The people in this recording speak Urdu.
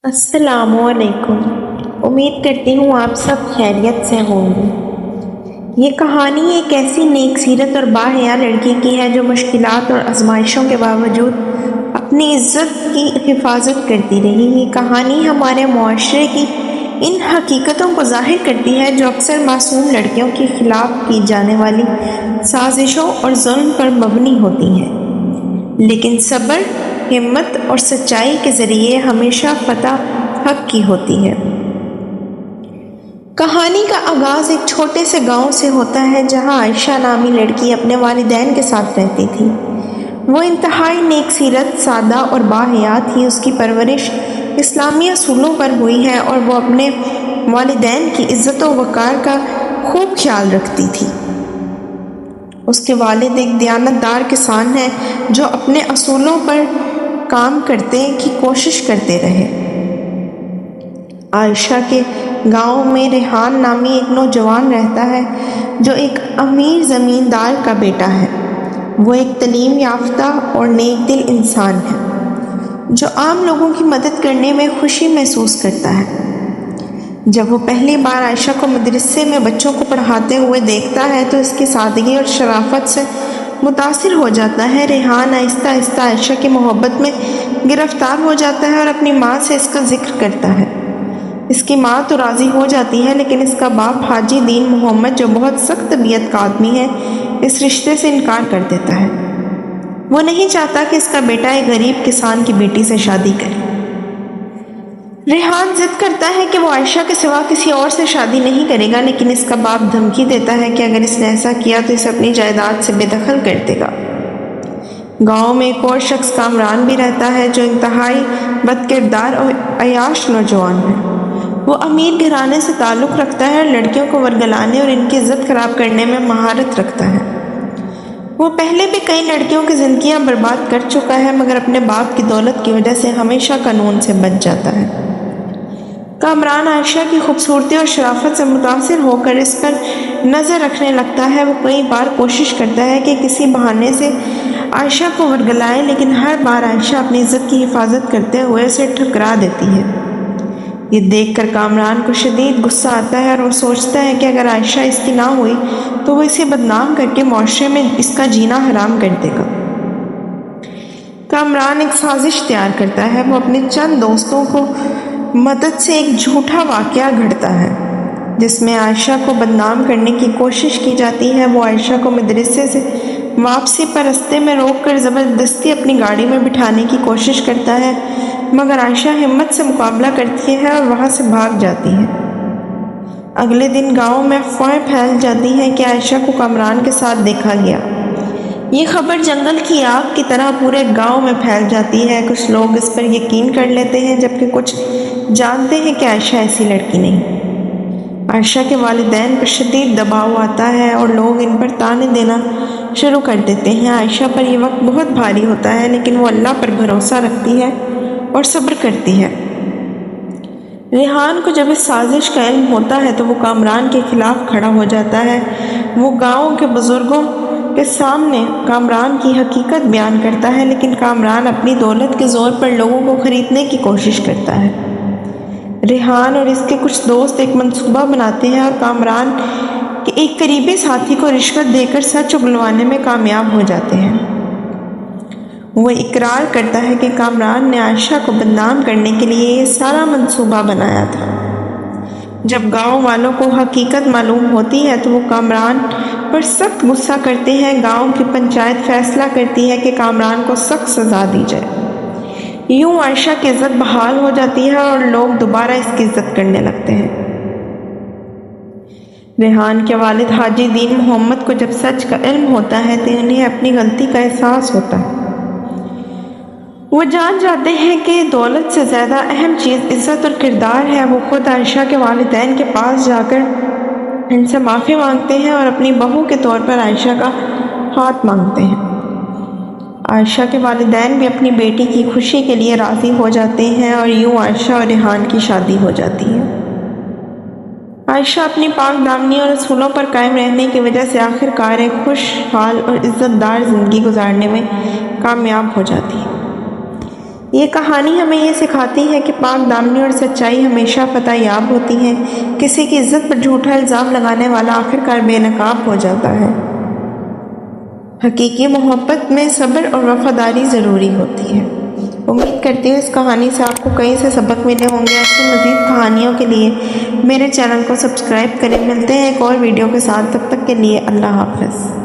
السلام علیکم۔ امید کرتی ہوں آپ سب خیریت سے ہوں گے۔ یہ کہانی ایک ایسی نیک سیرت اور باحیا لڑکی کی ہے جو مشکلات اور آزمائشوں کے باوجود اپنی عزت کی حفاظت کرتی رہی۔ یہ کہانی ہمارے معاشرے کی ان حقیقتوں کو ظاہر کرتی ہے جو اکثر معصوم لڑکیوں کے خلاف کی جانے والی سازشوں اور ظلم پر مبنی ہوتی ہیں، لیکن صبر، ہمت اور سچائی کے ذریعے ہمیشہ فتح حق کی ہوتی ہے۔ کہانی کا آغاز ایک چھوٹے سے گاؤں سے ہوتا ہے جہاں عائشہ نامی لڑکی اپنے والدین کے ساتھ رہتی تھی۔ وہ انتہائی نیک سیرت، سادہ اور باحیا تھی۔ اس کی پرورش اسلامی اصولوں پر ہوئی ہے اور وہ اپنے والدین کی عزت و وقار کا خوب خیال رکھتی تھی۔ اس کے والد ایک دیانتدار کسان ہیں جو اپنے اصولوں پر کام کرنے کی کوشش کرتے رہے۔ عائشہ کے گاؤں میں ریحان نامی ایک نوجوان رہتا ہے جو ایک امیر زمیندار کا بیٹا ہے۔ وہ ایک تعلیم یافتہ اور نیک دل انسان ہے جو عام لوگوں کی مدد کرنے میں خوشی محسوس کرتا ہے۔ جب وہ پہلی بار عائشہ کو مدرسے میں بچوں کو پڑھاتے ہوئے دیکھتا ہے تو اس کی سادگی اور شرافت سے متاثر ہو جاتا ہے۔ ریحان آہستہ آہستہ عائشہ کی محبت میں گرفتار ہو جاتا ہے اور اپنی ماں سے اس کا ذکر کرتا ہے۔ اس کی ماں تو راضی ہو جاتی ہے لیکن اس کا باپ حاجی دین محمد جو بہت سخت طبیعت کا آدمی ہے اس رشتے سے انکار کر دیتا ہے۔ وہ نہیں چاہتا کہ اس کا بیٹا ایک غریب کسان کی بیٹی سے شادی کرے۔ ریحان ضد کرتا ہے کہ وہ عائشہ کے سوا کسی اور سے شادی نہیں کرے گا، لیکن اس کا باپ دھمکی دیتا ہے کہ اگر اس نے ایسا کیا تو اسے اپنی جائیداد سے بے دخل کر دے گا۔ گاؤں میں ایک اور شخص کامران بھی رہتا ہے جو انتہائی بد کردار اور عیاش نوجوان ہے۔ وہ امیر گھرانے سے تعلق رکھتا ہے اور لڑکیوں کو ورگلانے اور ان کی عزت خراب کرنے میں مہارت رکھتا ہے۔ وہ پہلے بھی کئی لڑکیوں کی زندگیاں برباد کر چکا ہے مگر اپنے باپ کی دولت کی وجہ سے ہمیشہ قانون سے بچ جاتا ہے۔ کامران عائشہ کی خوبصورتی اور شرافت سے متاثر ہو کر اس پر نظر رکھنے لگتا ہے۔ وہ کئی بار کوشش کرتا ہے کہ کسی بہانے سے عائشہ کو ورگلائے لیکن ہر بار عائشہ اپنی عزت کی حفاظت کرتے ہوئے اسے ٹھکرا دیتی ہے۔ یہ دیکھ کر کامران کو شدید غصہ آتا ہے اور وہ سوچتا ہے کہ اگر عائشہ اس کی نہ ہوئی تو وہ اسے بدنام کر کے معاشرے میں اس کا جینا حرام کر دے گا۔ کامران ایک سازش تیار کرتا ہے۔ وہ اپنے چند دوستوں کو مدد سے ایک جھوٹا واقعہ گھڑتا ہے جس میں عائشہ کو بدنام کرنے کی کوشش کی جاتی ہے۔ وہ عائشہ کو مدرسے سے واپسی پر رستے میں روک کر زبردستی اپنی گاڑی میں بٹھانے کی کوشش کرتا ہے مگر عائشہ ہمت سے مقابلہ کرتی ہے اور وہاں سے بھاگ جاتی ہے۔ اگلے دن گاؤں میں افواہیں پھیل جاتی ہیں کہ عائشہ کو کامران کے ساتھ دیکھا گیا۔ یہ خبر جنگل کی آگ کی طرح پورے گاؤں میں پھیل جاتی ہے۔ کچھ لوگ اس پر یقین کر لیتے ہیں جبکہ کچھ جانتے ہیں کہ عائشہ ایسی لڑکی نہیں۔ عائشہ کے والدین پر شدید دباؤ آتا ہے اور لوگ ان پر طعنے دینا شروع کر دیتے ہیں۔ عائشہ پر یہ وقت بہت بھاری ہوتا ہے لیکن وہ اللہ پر بھروسہ رکھتی ہے اور صبر کرتی ہے۔ ریحان کو جب اس سازش کا علم ہوتا ہے تو وہ کامران کے خلاف کھڑا ہو جاتا ہے۔ وہ گاؤں کے بزرگوں کے سامنے کامران کی حقیقت بیان کرتا ہے لیکن کامران اپنی دولت کے زور پر لوگوں کو خریدنے کی کوشش کرتا ہے۔ ریحان اور اس کے کچھ دوست ایک منصوبہ بناتے ہیں اور کامران کے ایک قریبی ساتھی کو رشوت دے کر سچ اگلوانے میں کامیاب ہو جاتے ہیں۔ وہ اقرار کرتا ہے کہ کامران نے عائشہ کو بدنام کرنے کے لیے یہ سارا منصوبہ بنایا تھا۔ جب گاؤں والوں کو حقیقت معلوم ہوتی ہے تو وہ کامران پر سخت غصہ کرتے ہیں۔ گاؤں کی پنچایت فیصلہ کرتی ہے کہ کامران کو سخت سزا دی جائے۔ یوں عائشہ کی عزت بحال ہو جاتی ہے اور لوگ دوبارہ اس کی عزت کرنے لگتے ہیں۔ ریحان کے والد حاجی دین محمد کو جب سچ کا علم ہوتا ہے تو انہیں اپنی غلطی کا احساس ہوتا ہے۔ وہ جان جاتے ہیں کہ دولت سے زیادہ اہم چیز عزت اور کردار ہے۔ وہ خود عائشہ کے والدین کے پاس جا کر ان سے معافی مانگتے ہیں اور اپنی بہو کے طور پر عائشہ کا ہاتھ مانگتے ہیں۔ عائشہ کے والدین بھی اپنی بیٹی کی خوشی کے لیے راضی ہو جاتے ہیں اور یوں عائشہ اور ریحان کی شادی ہو جاتی ہے۔ عائشہ اپنی پاک دامنی اور اصولوں پر قائم رہنے کی وجہ سے آخرکار ایک خوشحال اور عزت دار زندگی گزارنے میں کامیاب ہو جاتی ہے۔ یہ کہانی ہمیں یہ سکھاتی ہے کہ پاک دامنی اور سچائی ہمیشہ فتح یاب ہوتی ہیں۔ کسی کی عزت پر جھوٹا الزام لگانے والا آخرکار بے نقاب ہو جاتا ہے۔ حقیقی محبت میں صبر اور وفاداری ضروری ہوتی ہے۔ امید کرتی ہوں اس کہانی سے آپ کو کئی سے سبق ملے ہوں گے۔ ایسی مزید کہانیوں کے لیے میرے چینل کو سبسکرائب کریں۔ ملتے ہیں ایک اور ویڈیو کے ساتھ، تب تک کے لیے اللہ حافظ۔